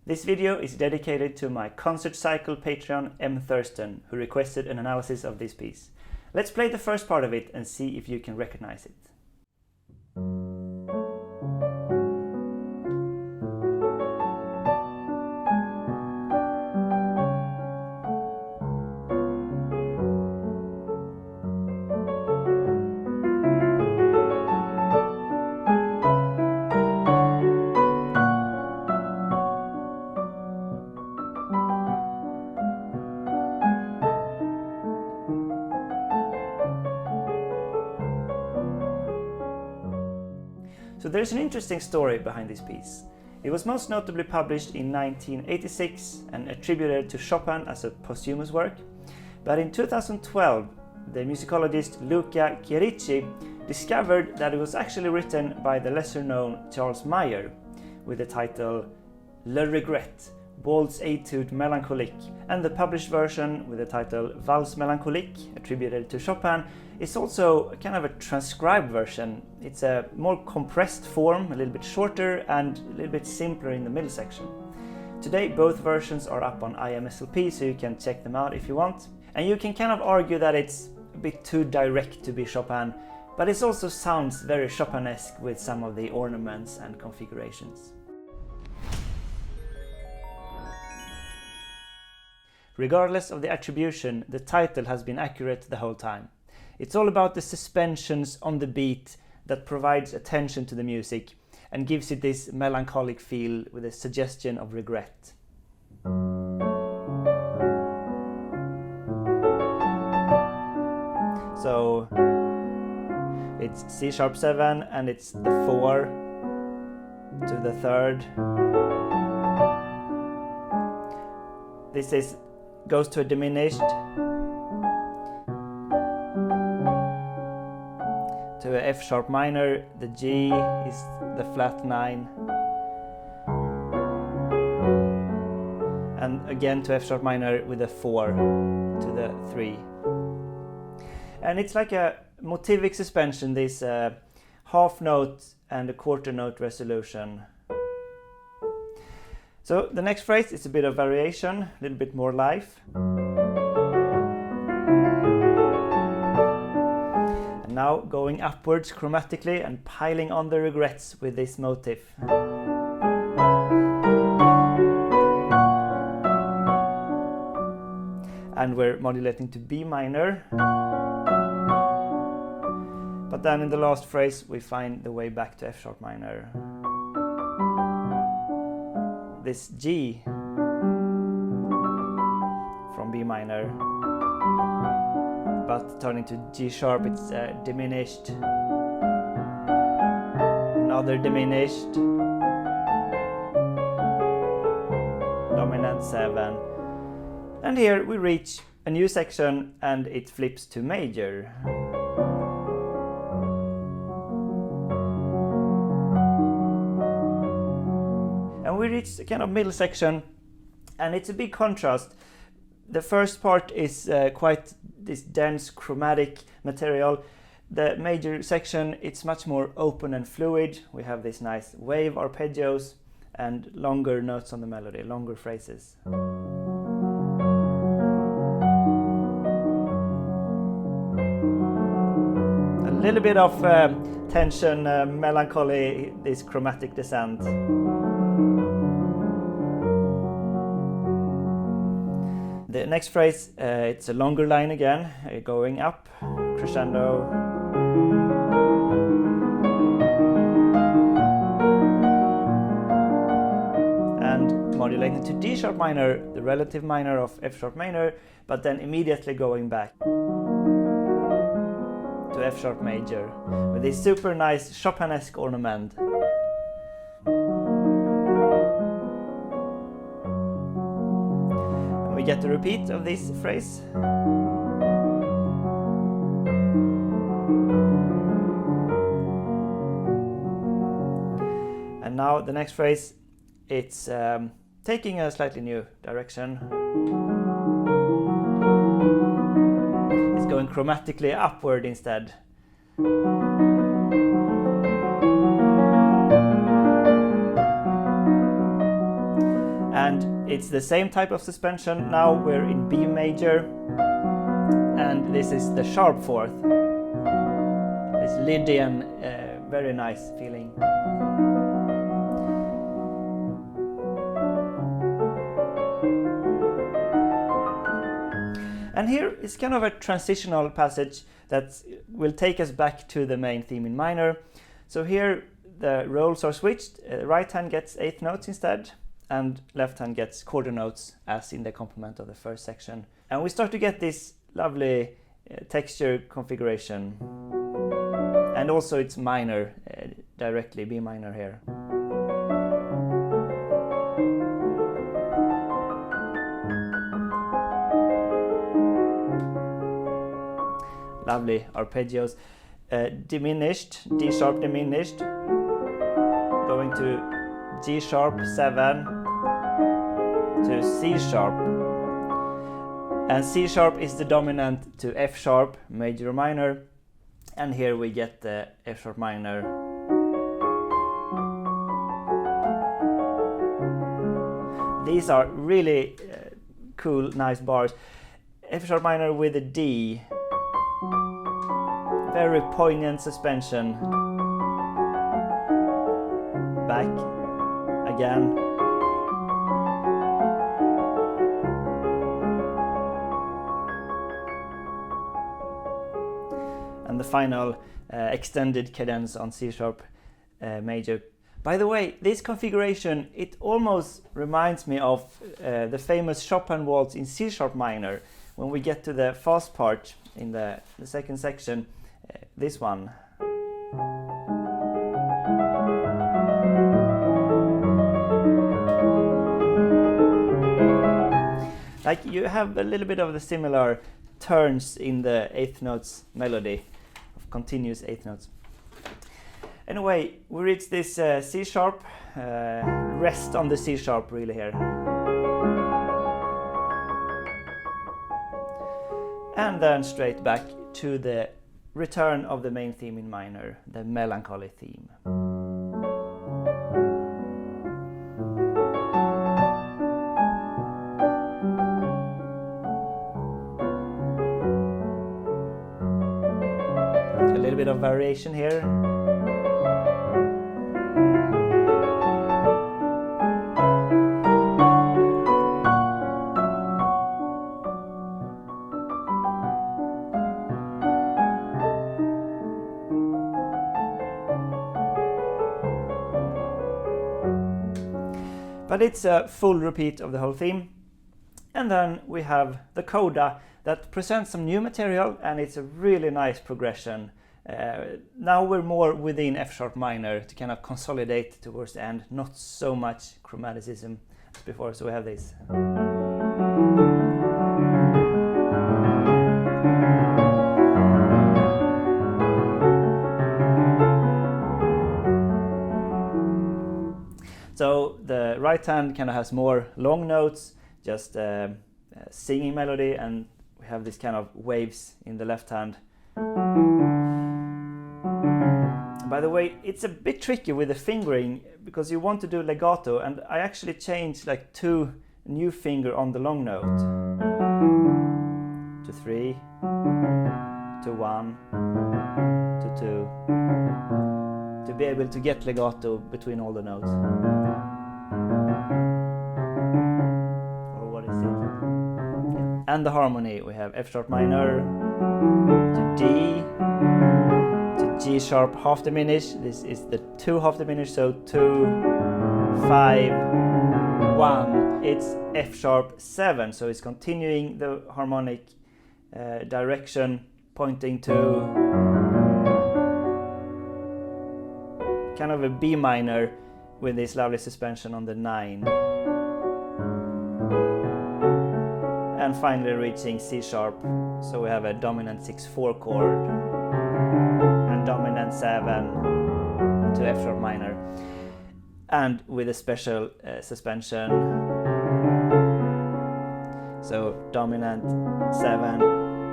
This video is dedicated to my concert cycle Patreon M. Thurston, who requested an analysis of this piece. Let's play the first part of it and see if you can recognize it. So there's an interesting story behind this piece. It was most notably published in 1986 and attributed to Chopin as a posthumous work. But in 2012, the musicologist Luca Chierici discovered that it was actually written by the lesser-known Charles Mayer with the title Le Regret, Valse-Étude Melancolique, and the published version with the title Valse Mélancolique, attributed to Chopin, is also kind of a transcribed version. It's a more compressed form, a little bit shorter and a little bit simpler in the middle section. Today both versions are up on IMSLP, so you can check them out if you want. And you can kind of argue that it's a bit too direct to be Chopin, but it also sounds very Chopinesque with some of the ornaments and configurations. Regardless of the attribution, the title has been accurate the whole time. It's all about the suspensions on the beat that provides attention to the music and gives it this melancholic feel with a suggestion of regret. So it's C sharp 7 and it's the 4 to the 3rd. This goes to a diminished, to a F sharp minor, the G is the flat 9, and again to F sharp minor with a 4 to the 3. And it's like a motivic suspension, this half note and a quarter note resolution. So the next phrase is a bit of variation, a little bit more life. And now going upwards chromatically and piling on the regrets with this motif. And we're modulating to B minor. But then in the last phrase we find the way back to F sharp minor. This G from B minor, but turning to G sharp it's diminished, another diminished, dominant 7, and here we reach a new section and it flips to major. We reach a kind of middle section and it's a big contrast. The first part is quite this dense chromatic material. The major section, it's much more open and fluid. We have this nice wave arpeggios and longer notes on the melody, longer phrases. A little bit of tension, melancholy, this chromatic descent. The next phrase, it's a longer line again, going up, crescendo. And modulating to D sharp minor, the relative minor of F sharp minor, but then immediately going back to F sharp major with this super nice Chopinesque ornament. We get the repeat of this phrase. And now the next phrase, it's taking a slightly new direction. It's going chromatically upward instead. And it's the same type of suspension. Now we're in B major, and this is the sharp fourth. This Lydian, very nice feeling. And here is kind of a transitional passage that will take us back to the main theme in minor. So here the roles are switched. Right hand gets eighth notes instead, and left hand gets quarter notes as in the complement of the first section. And we start to get this lovely texture configuration. And also it's minor, directly B minor here. Lovely arpeggios. Diminished, D sharp diminished, going to G sharp 7 to C sharp. And C sharp is the dominant to F sharp, major or minor. And here we get the F sharp minor. These are really cool, nice bars. F sharp minor with a D. Very poignant suspension. Back again. And the final extended cadence on C sharp major. By the way, this configuration, it almost reminds me of the famous Chopin waltz in C sharp minor. When we get to the fast part in the second section, this one. Like you have a little bit of the similar turns in the eighth notes melody, of continuous eighth notes. Anyway, we reach this C sharp, rest on the C sharp really here. And then straight back to the return of the main theme in minor, the melancholy theme. A little bit of variation here. But it's a full repeat of the whole theme. And then we have the Coda that presents some new material, and it's a really nice progression. Now we're more within F sharp minor to kind of consolidate towards the end, not so much chromaticism as before, so we have this. So the right hand kind of has more long notes, just singing melody, and we have this kind of waves in the left hand. By the way, it's a bit tricky with the fingering because you want to do legato, and I actually changed like 2 new finger on the long note. To 3, to 1, to 2. To be able to get legato between all the notes. Or what is it? Yeah. And the harmony, we have F sharp minor to D to G sharp half diminished. This is the 2 half diminished, so 2, 5, 1. It's F sharp 7, so it's continuing the harmonic direction, pointing to kind of a B minor with this lovely suspension on the 9. And finally reaching C sharp, so we have a dominant 6/4 chord and dominant 7 to F sharp minor, and with a special suspension, so dominant 7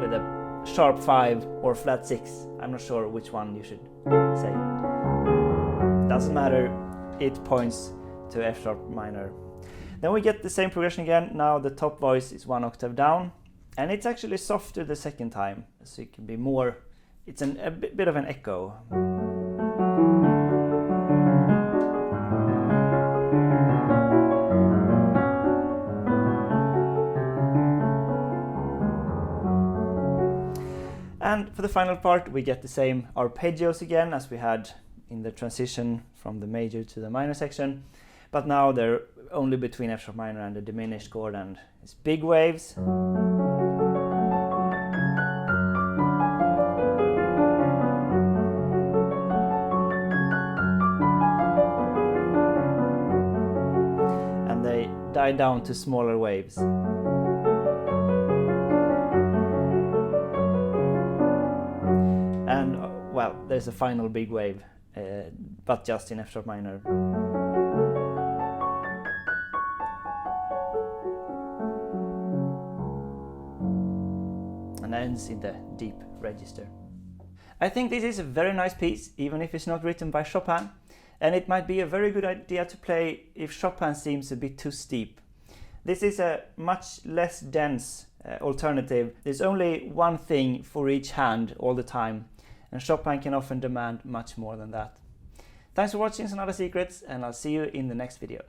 with a sharp 5 or flat 6. I'm not sure which one you should say. Doesn't matter, it points to F sharp minor. Then we get the same progression again. Now the top voice is 1 octave down, and it's actually softer the second time, so it can be more, it's a bit of an echo. And for the final part, we get the same arpeggios again as we had in the transition from the major to the minor section, but now they're only between F sharp minor and the diminished chord, and it's big waves. And they die down to smaller waves. And well, there's a final big wave, but just in F sharp minor. And ends in the deep register. I think this is a very nice piece, even if it's not written by Chopin, and it might be a very good idea to play if Chopin seems a bit too steep. This is a much less dense alternative. There's only one thing for each hand all the time, and Chopin can often demand much more than that. Thanks for watching Sonata Secrets, and I'll see you in the next video.